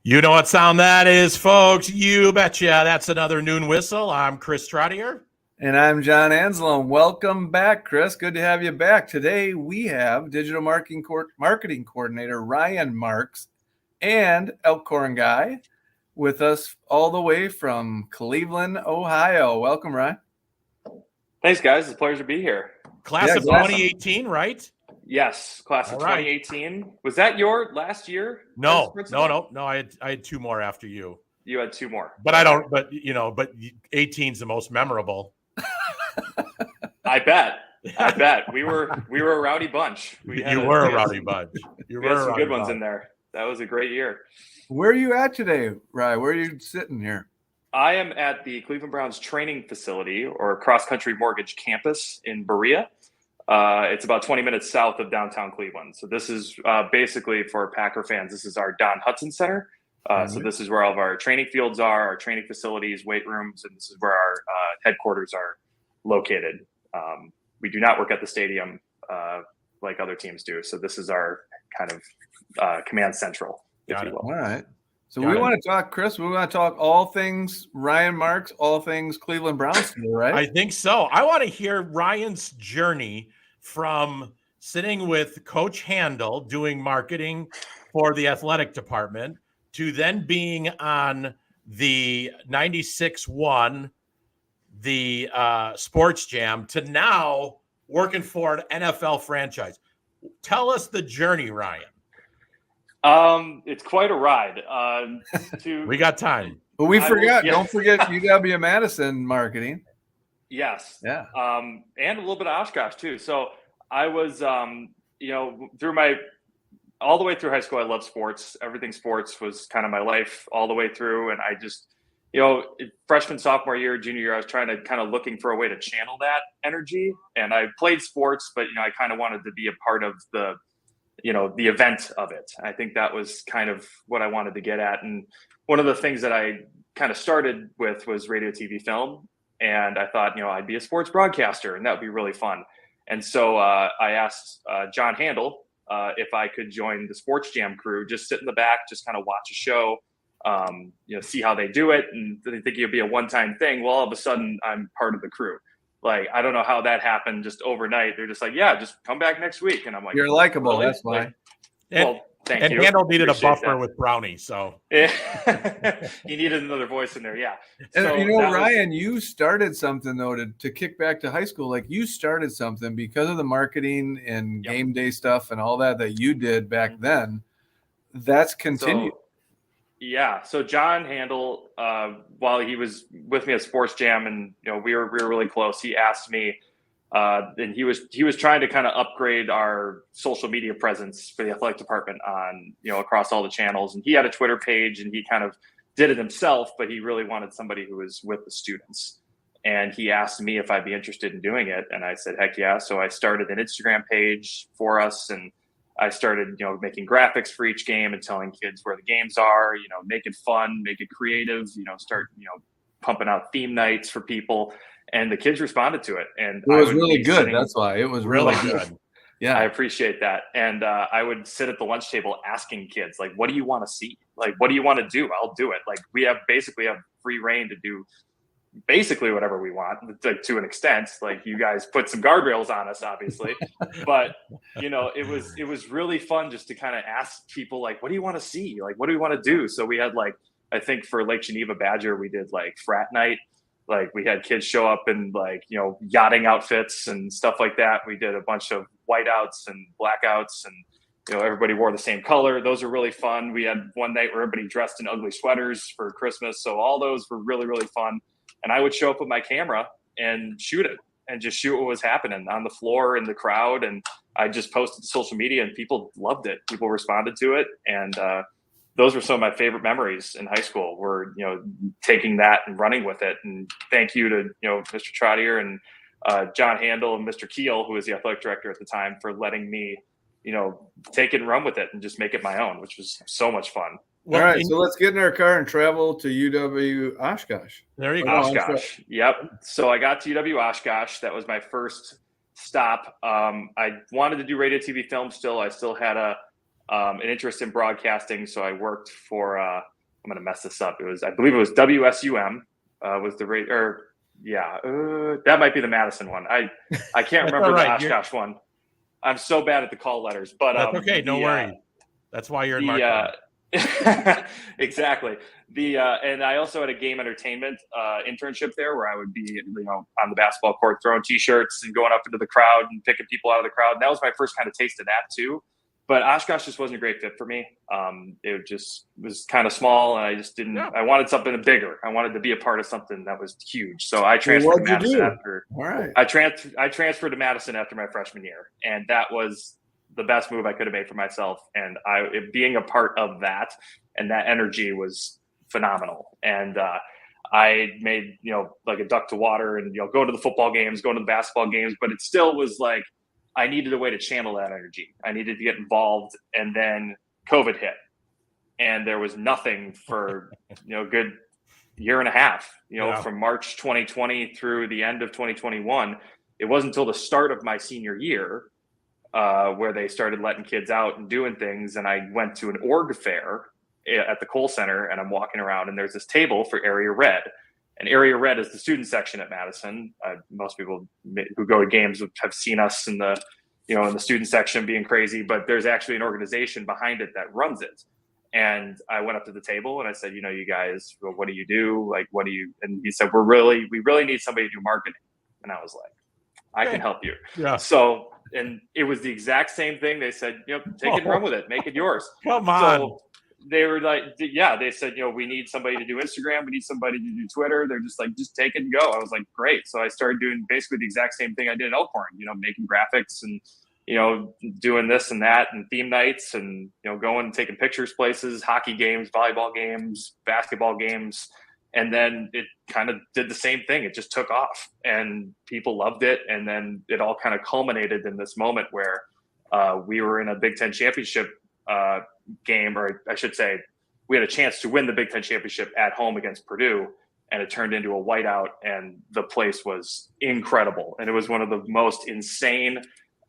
You know what sound that is, folks. You betcha. That's another Noon Whistle. I'm Chris Trottier. And I'm John Anselm. Welcome back, Chris. Good to have you back. Today we have digital marketing coordinator Ryan Marx and Elkhorn guy with us all the way from Cleveland, Ohio. Welcome, Ryan. Thanks, guys. It's a pleasure to be here. Class of 2018, right? Yes, class of 2018. Was that your last year? No. I had two more after you. You had two more. But I don't. But 18's the most memorable. I bet we were a rowdy bunch. You were a rowdy bunch. We had some good ones in there. That was a great year. Where are you at today, Ryan? Where are you sitting here? I am at the Cleveland Browns training facility or cross country mortgage campus in Berea. It's about 20 minutes south of downtown Cleveland. So this is basically for Packer fans. This is our Don Hudson Center. So this is where all of our training fields are, our training facilities, weight rooms, and this is where our headquarters are located. We do not work at the stadium like other teams do. So this is our kind of command central, if you will. All right. So we want to talk, Chris. We want to talk all things Ryan Marx, all things Cleveland Browns today, right? I think so. I want to hear Ryan's journey from sitting with Coach Handel doing marketing for the athletic department to then being on the 96.1, the Sports Jam, to now working for an NFL franchise. Tell us the journey, Ryan. It's quite a ride. We got time. But don't forget UW-Madison marketing. Yes. Yeah. And a little bit of Oshkosh too. So I was, all the way through high school, I loved sports. Everything sports was kind of my life all the way through. And I just, freshman, sophomore year, junior year, I was trying to kind of looking for a way to channel that energy. And I played sports, but, I kind of wanted to be a part of the event of it. I think that was kind of what I wanted to get at. And one of the things that I kind of started with was radio, TV, film. And I thought, I'd be a sports broadcaster and that would be really fun. And so I asked John Handel if I could join the Sports Jam crew, just sit in the back, just kind of watch a show, see how they do it. And they think it'd be a one-time thing. Well, all of a sudden I'm part of the crew. Like, I don't know how that happened just overnight. They're just like, yeah, just come back next week. And I'm like, you're likable. Really? That's why. Thank you. And Handel needed a buffer with Brownie. So he needed another voice in there. Yeah. And Ryan, you started something though, to kick back to high school. Like, you started something because of the marketing and game day stuff and all that you did back then. That's continued. So John Handel, while he was with me at Sports Jam, and we were really close, he asked me, and he was trying to kind of upgrade our social media presence for the athletic department on across all the channels. And he had a Twitter page, and he kind of did it himself, but he really wanted somebody who was with the students. And he asked me if I'd be interested in doing it, and I said, heck yeah. So I started an Instagram page for us, and I started, making graphics for each game and telling kids where the games are, make it fun, make it creative, start, pumping out theme nights for people. And the kids responded to it. And it was really good. That's why it was really good. Yeah. I appreciate that. And I would sit at the lunch table asking kids, like, what do you want to see? Like, what do you want to do? I'll do it. Like, we have free reign to do basically whatever we want, to an extent. Like, you guys put some guardrails on us, obviously, but it was really fun just to kind of ask people, like, what do you want to see? Like, what do we want to do? So we had, like, I think for Lake Geneva Badger, we did like frat night. Like, we had kids show up in yachting outfits and stuff like that. We did a bunch of whiteouts and blackouts, and everybody wore the same color. Those are really fun. We had one night where everybody dressed in ugly sweaters for Christmas. So all those were really, really fun. And I would show up with my camera and shoot it and just shoot what was happening on the floor in the crowd. And I just posted to social media, and people loved it. People responded to it. And those were some of my favorite memories in high school, were, taking that and running with it. And thank you to, Mr. Trottier and John Handel and Mr. Keel, who was the athletic director at the time, for letting me, take it and run with it and just make it my own, which was so much fun. All right, so let's get in our car and travel to UW-Oshkosh. There you go. Oshkosh. Yep. So I got to UW-Oshkosh. That was my first stop. I wanted to do radio, TV, film still. I still had a an interest in broadcasting. So I worked for, I'm going to mess this up. I believe it was WSUM was the rate, or that might be the Madison one. I can't remember the Oshkosh one. I'm so bad at the call letters, but that's okay. No worries. That's why you're in marketing. Exactly. And I also had a game entertainment internship there where I would be, on the basketball court throwing t-shirts and going up into the crowd and picking people out of the crowd. And that was my first kind of taste of that too. But Oshkosh just wasn't a great fit for me. It just was kind of small, and I just didn't. Yeah. I wanted something bigger. I wanted to be a part of something that was huge. So I transferred to Madison after. All right. I transferred to Madison after my freshman year, and that was the best move I could have made for myself. And being a part of that and that energy was phenomenal. And I made like a duck to water, and go to the football games, go to the basketball games, but it still was like, I needed a way to channel that energy. I needed to get involved, and then COVID hit, and there was nothing for good year and a half. From March 2020 through the end of 2021. It wasn't until the start of my senior year where they started letting kids out and doing things, and I went to an org fair at the Kohl Center, and I'm walking around, and there's this table for Area Red. And Area Red is the student section at Madison. Most people who go to games have seen us in the, in the student section being crazy, but there's actually an organization behind it that runs it. And I went up to the table and I said, you guys, what do you do? Like, what do you? And he said, we really need somebody to do marketing. And I was like, I can help you. Yeah. So, and it was the exact same thing. They said, take it and run with it, make it yours. Come on. So, they were like, they said, we need somebody to do Instagram. We need somebody to do Twitter. They're just like, just take it and go. I was like, great. So I started doing basically the exact same thing I did at Elkhorn, making graphics and, doing this and that and theme nights and, going and taking pictures places, hockey games, volleyball games, basketball games. And then it kind of did the same thing. It just took off and people loved it. And then it all kind of culminated in this moment where we were in a Big Ten championship game, or I should say, we had a chance to win the Big Ten championship at home against Purdue, and it turned into a whiteout, and the place was incredible. And it was one of the most insane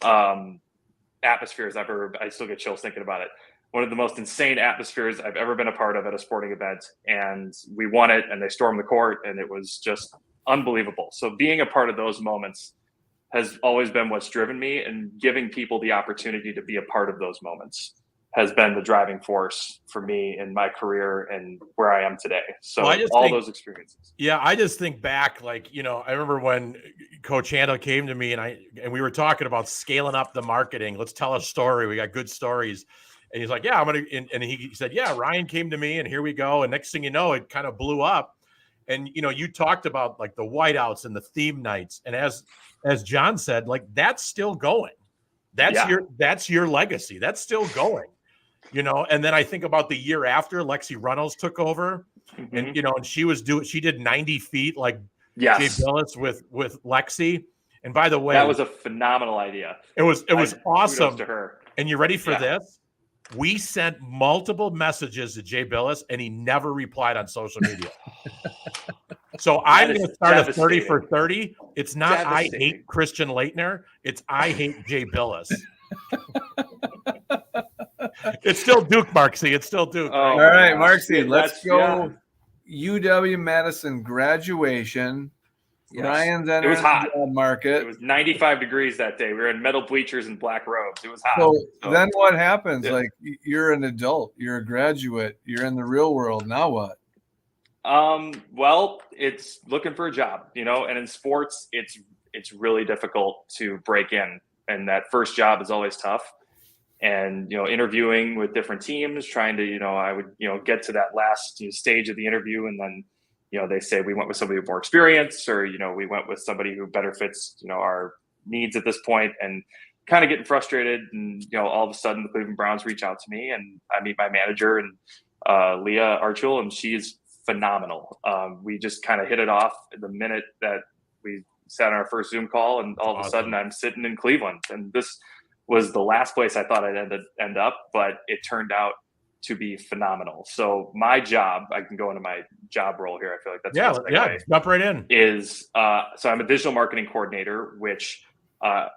atmospheres I still get chills thinking about it. One of the most insane atmospheres I've ever been a part of at a sporting event. And we won it, and they stormed the court, and it was just unbelievable. So being a part of those moments has always been what's driven me, and giving people the opportunity to be a part of those moments has been the driving force for me in my career and where I am today. So those experiences. Yeah. I just think back, like, I remember when Coach Handel came to me and we were talking about scaling up the marketing. Let's tell a story. We got good stories. And he's like, yeah, I'm going to, and he said, yeah, Ryan came to me and here we go. And next thing you know, it kind of blew up. And, you talked about like the whiteouts and the theme nights. And as John said, like, that's still going. That's your legacy. That's still going. And then I think about the year after Lexi Runnels took over, and and she did 90 feet like Jay Billis with Lexi. And by the way, that was a phenomenal idea. It was awesome. To her. And you ready for this? We sent multiple messages to Jay Billis, and he never replied on social media. So I'm going to start a 30 for 30. It's not I hate Christian Leitner. It's I hate Jay Billis. It's still Duke, Marksy. It's still Duke. All right, Marksy, let's go. UW Madison graduation. Yes. Ryan's it was hot. Market. It was 95 degrees that day. We were in metal bleachers and black robes. It was hot. So then what happens? Yeah. Like, you're an adult, you're a graduate, you're in the real world. Now what? Well, it's looking for a job, and in sports, it's really difficult to break in. And that first job is always tough. And, interviewing with different teams, trying to, I would, get to that last stage of the interview. And then, they say we went with somebody with more experience, or, we went with somebody who better fits, our needs at this point, and kind of getting frustrated. And, all of a sudden the Cleveland Browns reach out to me, and I meet my manager, and Leah Archul, and she's phenomenal. We just kind of hit it off the minute that we sat on our first Zoom call, and all of a sudden I'm sitting in Cleveland, and this was the last place I thought I'd end up, but it turned out to be phenomenal. So my job, I can go into my job role here. I feel like that's jump right in. Is so I'm a digital marketing coordinator, which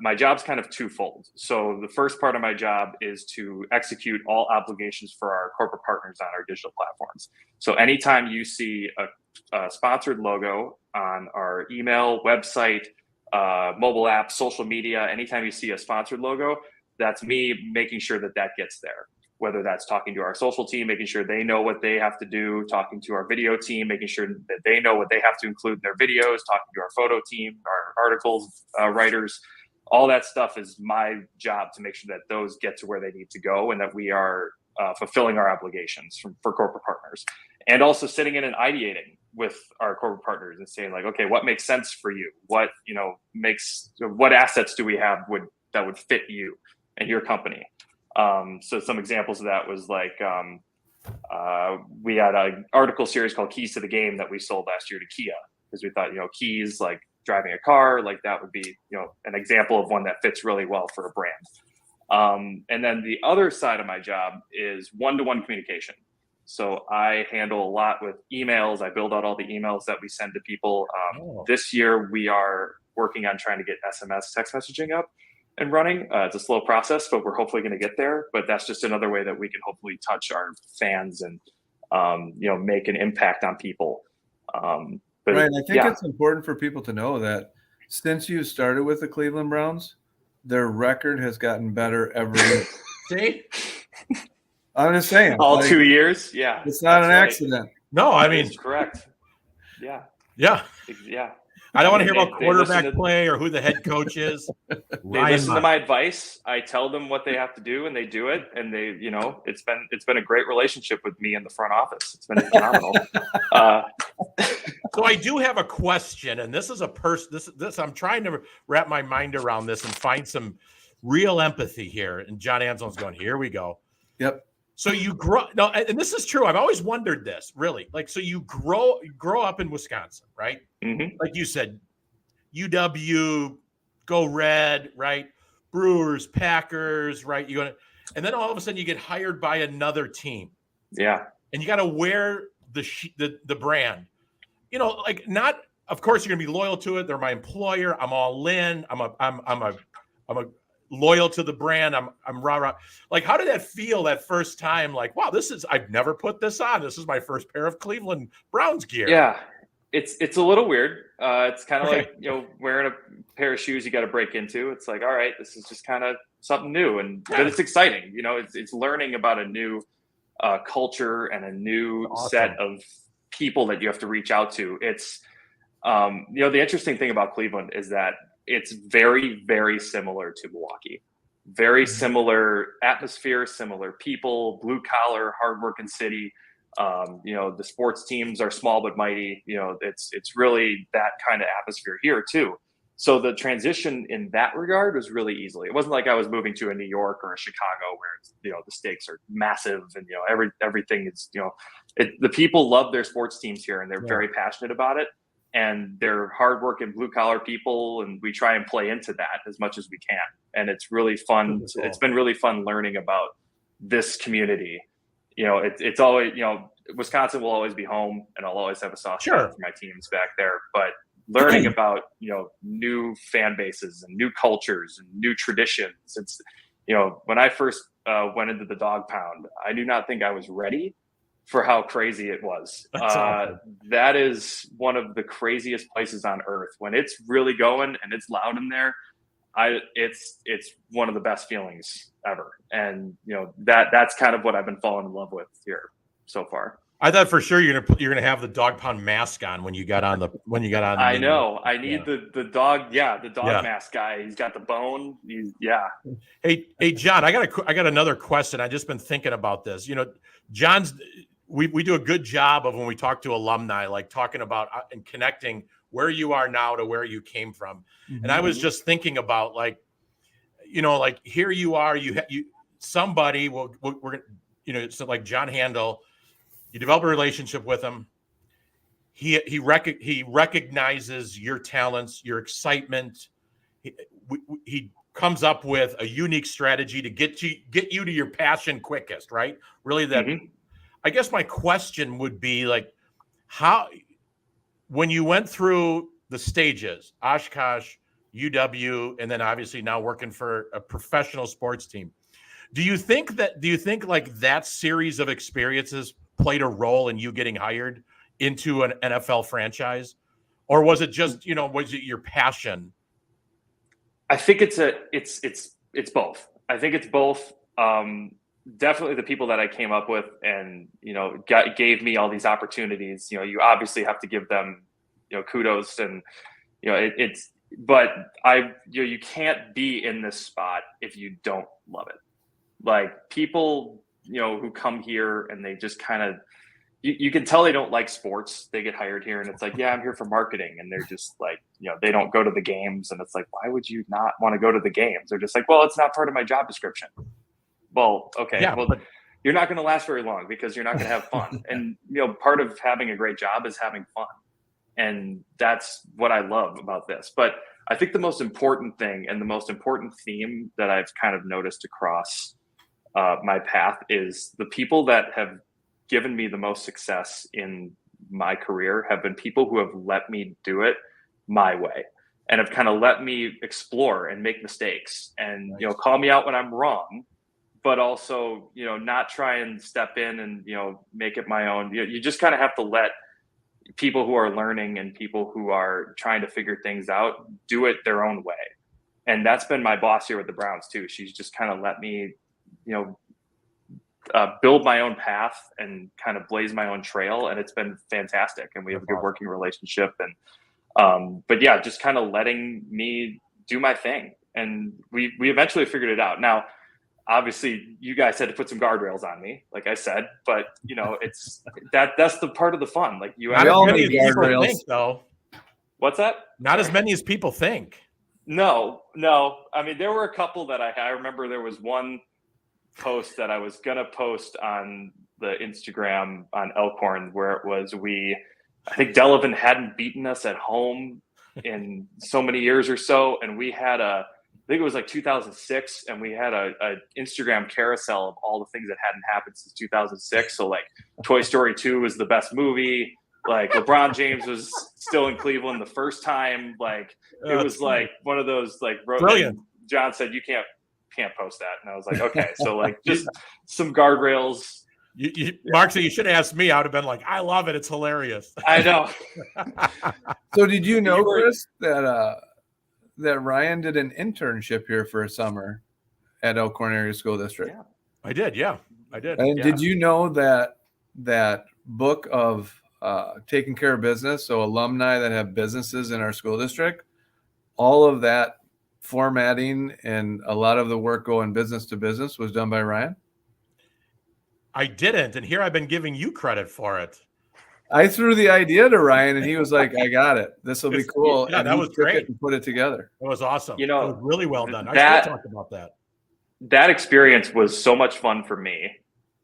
My job's kind of twofold. So the first part of my job is to execute all obligations for our corporate partners on our digital platforms. So anytime you see a sponsored logo on our email, website, mobile app, social media, anytime you see a sponsored logo, that's me making sure that that gets there. Whether that's talking to our social team, making sure they know what they have to do, talking to our video team, making sure that they know what they have to include in their videos, talking to our photo team, our articles writers, all that stuff is my job to make sure that those get to where they need to go and that we are fulfilling our obligations for corporate partners. And also sitting in and ideating with our corporate partners and saying like, okay, what makes sense for you? What, what assets do we have that would fit you and your company? So some examples of that was like, we had an article series called Keys to the Game that we sold last year to Kia because we thought, keys like driving a car, like that would be, an example of one that fits really well for a brand. And then the other side of my job is one-to-one communication. So I handle a lot with emails. I build out all the emails that we send to people. This year we are working on trying to get SMS text messaging up and running. It's a slow process, but we're hopefully going to get there. But that's just another way that we can hopefully touch our fans and, make an impact on people. Right. I think it's important for people to know that since you started with the Cleveland Browns, their record has gotten better every year. See? I'm just saying. All 2 years? Yeah. It's not an accident. No, I mean. That's correct. Yeah. Yeah. Yeah. I don't want to hear about quarterback play or who the head coach is. They listen to my advice. I tell them what they have to do, and they do it. And they, it's been a great relationship with me in the front office. It's been phenomenal. So I do have a question, and this is this I'm trying to wrap my mind around this and find some real empathy here. And John Anselm's going, here we go. Yep. So you grow no, and this is true. I've always wondered this, really. Like, so you grow up in Wisconsin, right? Mm-hmm. Like you said, UW, go Red, right? Brewers, Packers, right? And then all of a sudden you get hired by another team. Yeah. And you got to wear the brand. Not. Of course, you're gonna be loyal to it. They're my employer. I'm all in. I'm a loyal to the brand. I'm rah. Like, how did that feel that first time? Like, wow, I've never put this on. This is my first pair of Cleveland Browns gear. Yeah, it's a little weird. It's kind of like, wearing a pair of shoes you got to break into. It's like, all right, this is just kind of something new, but it's exciting. It's learning about a new culture and a new set of people that you have to reach out to. It's the interesting thing about Cleveland is that it's very, very similar to Milwaukee. Very similar atmosphere, similar people, blue collar, hardworking city. The sports teams are small but mighty. It's really that kind of atmosphere here too. So the transition in that regard was really easily. It wasn't like I was moving to a New York or a Chicago where it's, the stakes are massive and everything is the people love their sports teams here and they're very passionate about it. And they're hardworking blue collar people, and we try and play into that as much as we can. And it's really fun. It's been really fun learning about this community. It's always, Wisconsin will always be home, and I'll always have a soft spot for my teams back there. But learning about new fan bases and new cultures and new traditions. It's when I first went into the dog pound, I do not think I was ready for how crazy it was. That is one of the craziest places on earth. When it's really going and it's loud in there, it's one of the best feelings ever. And that's kind of what I've been falling in love with here so far. I thought for sure you're gonna have the dog pound mask on when you got on. I know. I need the dog. Yeah, the dog mask guy. He's got the bone. Hey, John, I got another question. I've just been thinking about this. John's. We do a good job of when we talk to alumni, like talking about and connecting where you are now to where you came from. Mm-hmm. And I was just thinking about like here you are, somebody so like John Handel, you develop a relationship with him. He recognizes your talents, your excitement. He comes up with a unique strategy to get you to your passion quickest, right? Really that. Mm-hmm. I guess my question would be like, how, when you went through the stages, Oshkosh, UW, and then obviously now working for a professional sports team. Do you think like that series of experiences played a role in you getting hired into an NFL franchise? Or was it just, was it your passion? I think it's both. I think it's both. Definitely the people that I came up with and, gave me all these opportunities, you obviously have to give them, kudos and, but you can't be in this spot if you don't love it. Like people, who come here and they just kind of, you can tell they don't like sports. They get hired here and it's like, yeah, I'm here for marketing. And they're just like, they don't go to the games. And it's like, why would you not want to go to the games? They're just like, well, it's not part of my job description. Well, okay. Yeah, well, you're not going to last very long because you're not going to have fun. And, part of having a great job is having fun. And that's what I love about this. But I think the most important thing and the most important theme that I've kind of noticed across my path is the people that have given me the most success in my career have been people who have let me do it my way and have kind of let me explore and make mistakes and, nice. Call me out when I'm wrong, but also, not try and step in and, make it my own. You just kind of have to let people who are learning and people who are trying to figure things out do it their own way. And that's been my boss here with the Browns too. She's just kind of let me, build my own path and kind of blaze my own trail. And it's been fantastic. And we have a good working relationship. And, but yeah, just kind of letting me do my thing. And we eventually figured it out. Now, obviously you guys had to put some guardrails on me, like I said, but it's that's the part of the fun. Like you not have as many as people think, though. What's that? Not as many as people think. No. I mean, there were a couple that I remember there was one post that I was going to post on the Instagram on Elkhorn where it was, I think Delavan hadn't beaten us at home in so many years or so. And we had I think it was like 2006 and we had a Instagram carousel of all the things that hadn't happened since 2006. So like Toy Story 2 was the best movie. Like LeBron James was still in Cleveland the first time. Like it was like one of those like brilliant. John said, you can't post that. And I was like, okay. So like just some guardrails. Mark, you should have asked me. I would have been like, I love it. It's hilarious. I know. So did you know, Chris, that Ryan did an internship here for a summer at Elkhorn Area School District? Yeah. I did. Yeah, I did. And did you know that book of taking care of business, so alumni that have businesses in our school district, all of that formatting and a lot of the work going business to business was done by Ryan? I didn't, and here I've been giving you credit for it. I threw the idea to Ryan, and he was like, "I got it. This will be cool." Yeah, and that was great. And put it together. It was awesome. It was really well done. I still talk about that. That experience was so much fun for me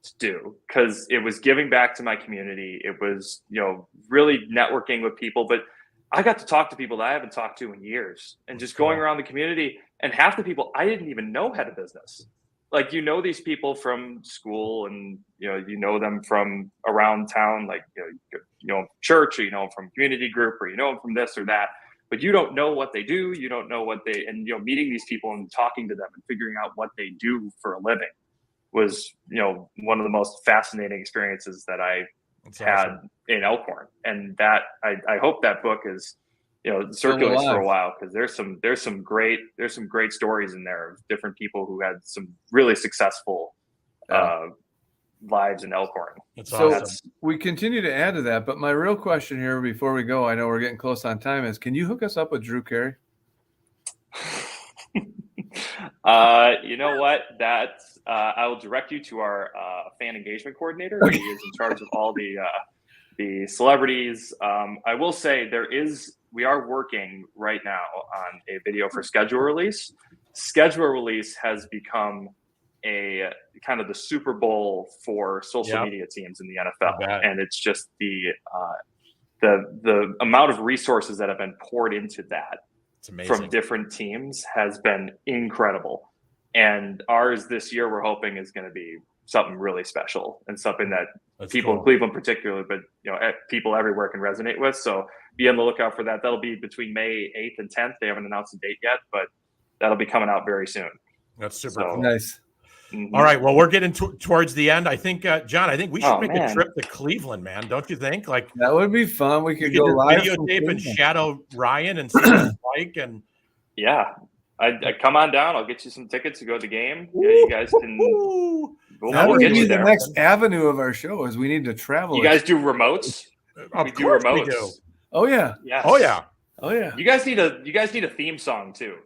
to do because it was giving back to my community. It was, really networking with people, but I got to talk to people that I haven't talked to in years and just going around the community, and half the people I didn't even know had a business. Like, these people from school and, you know them from around town, like, church, or, from community group, or, them from this or that, but you don't know what they do. You don't know what and, meeting these people and talking to them and figuring out what they do for a living was, one of the most fascinating experiences that I had in Elkhorn. And that, I hope that book is, circulates for a while, because there's some great stories in there of different people who had some really successful lives in Elkhorn. So we continue to add to that, but my real question here before we go, I know we're getting close on time, is can you hook us up with Drew Carey? You know what? I will direct you to our fan engagement coordinator. Okay. He is in charge of all the celebrities. I will say we are working right now on a video for schedule release. Schedule release has become a kind of the Super Bowl for social media teams in the NFL. And it's just the amount of resources that have been poured into that from different teams has been incredible. And ours this year, we're hoping, is going to be something really special and something that people in Cleveland particularly, but people everywhere can resonate with. So be on the lookout for that. That'll be between May 8th and 10th. They haven't announced a date yet, but that'll be coming out very soon. That's super cool. Nice. Mm-hmm. All right. Well, we're getting towards the end. I think, John, we should make a trip to Cleveland, man. Don't you think? Like, that would be fun. We could go live, videotape and shadow Ryan and see what it's like. And yeah, I come on down. I'll get you some tickets to go to the game. Yeah, you guys can. That would be the next avenue of our show. Is we need to travel. You guys do remotes? Of course we do. Oh yeah. Yes. Oh yeah. Oh yeah. You guys need a theme song too.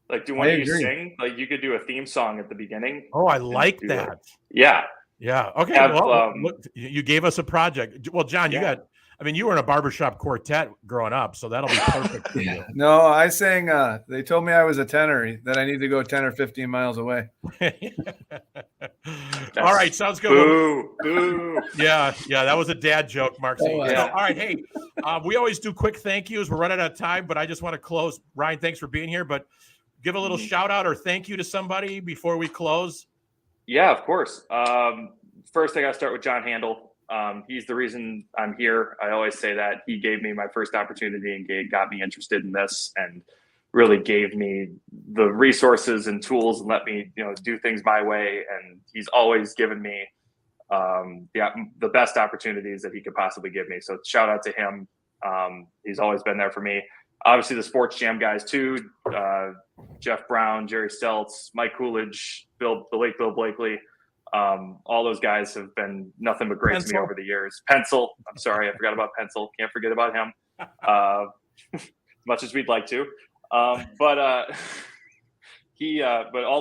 Like, do one of you sing? Like, you could do a theme song at the beginning. Oh, I like that. Yeah. Yeah. Okay. Look, you gave us a project. Well, John, you were in a barbershop quartet growing up, so that'll be perfect for you. No, I sang. They told me I was a tenor, that I need to go 10 or 15 miles away. All right. Sounds good. Boo, boo. Yeah. That was a dad joke, Mark. Oh, yeah. All right. Hey, we always do quick thank yous. We're running out of time, but I just want to close. Ryan, thanks for being here, but give a little shout out or thank you to somebody before we close. Yeah, of course. First, I got to start with John Handel. He's the reason I'm here. I always say that. He gave me my first opportunity and got me interested in this, and really gave me the resources and tools and let me, do things my way. And he's always given me the best opportunities that he could possibly give me. So shout out to him. He's always been there for me. Obviously, the Sports Jam guys too. Jeff Brown, Jerry Steltz, Mike Coolidge, the late Bill Blakely. All those guys have been nothing but great to me over the years. Pencil, I'm sorry, I forgot about Pencil. Can't forget about him. As much as we'd like to. But all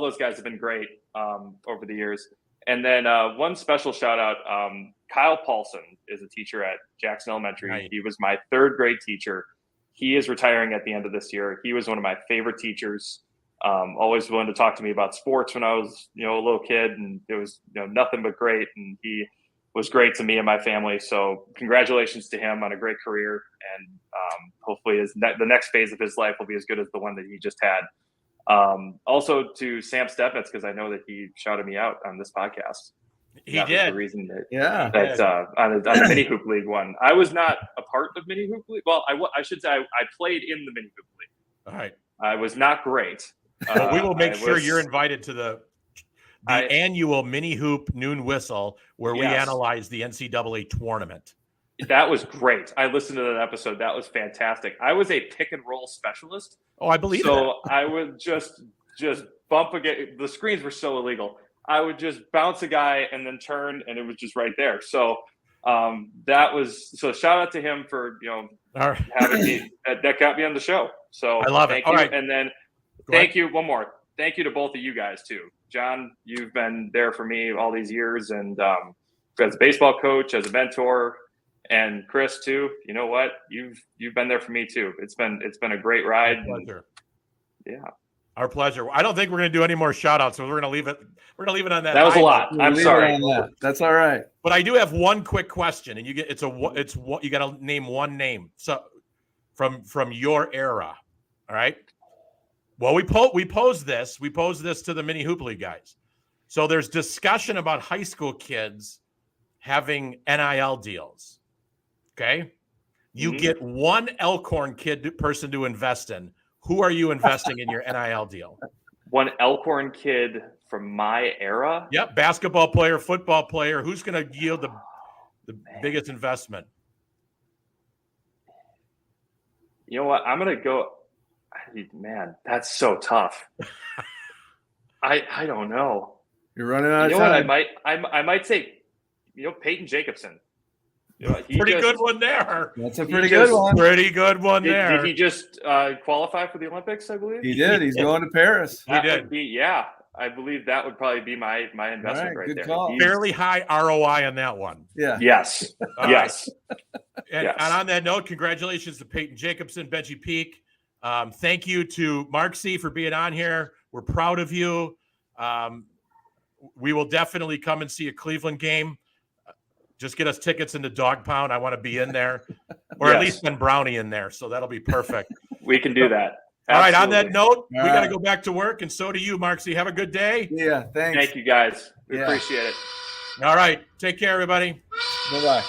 those guys have been great over the years. And then one special shout out, Kyle Paulson is a teacher at Jackson Elementary. Right. He was my third grade teacher. He is retiring at the end of this year. He was one of my favorite teachers. Always willing to talk to me about sports when I was, a little kid, and it was, nothing but great. And he was great to me and my family. So congratulations to him on a great career. And hopefully the next phase of his life will be as good as the one that he just had. Also to Sam Stepnitz, because I know that he shouted me out on this podcast. He did. The reason that, on the Mini Hoop League one. I was not a part of Mini Hoop League. Well, I should say I played in the Mini Hoop League. All right. I was not great. We will make sure you're invited to the annual Mini Hoop Noon Whistle, where we analyze the NCAA tournament. That was great. I listened to that episode. That was fantastic. I was a pick and roll specialist. Oh, I believe so. I would just bump again. The screens were so illegal. I would just bounce a guy and then turn, and it was just right there. So shout out to him for having me. That got me on the show. So I love it. All right. And then thank you. One more. Thank you to both of you guys too. John, you've been there for me all these years, and as a baseball coach, as a mentor, and Chris too. You know what? You've been there for me too. It's been a great ride. Our pleasure. Yeah. Our pleasure. I don't think we're going to do any more shout outs, so we're going to leave it. We're going to leave it on that. That was a lot. I'm sorry. That's all right. But I do have one quick question, and you got to name one name. So from your era. All right. Well, we posed this to the Mini Hoop League guys. So there's discussion about high school kids having NIL deals. Okay. You get one Elkhorn person to invest in. Who are you investing in your NIL deal? One Elkhorn kid from my era? Yep. Basketball player, football player. Who's going to yield the biggest investment? You know what? I'm going to go. Man, that's so tough. I don't know. You're running out of time. What? I might say, Peyton Jacobson. Pretty good one there. That's a pretty good one. Pretty good one there. Did he just qualify for the Olympics, I believe? He did. He's going to Paris. He did. I believe that would probably be my investment right there. Call. Fairly high ROI on that one. Yeah. Yes. Yes. And on that note, congratulations to Peyton Jacobson, Benji Peak. Thank you to Mark C for being on here. We're proud of you. We will definitely come and see a Cleveland game. Just get us tickets into Dog Pound. I want to be in there, or at least send Brownie in there. So that'll be perfect. We can do that. Absolutely. All right. On that note, we got to go back to work, and so do you, Marksy. Have a good day. Yeah. Thanks. Thank you, guys. We appreciate it. All right. Take care, everybody. Bye-bye.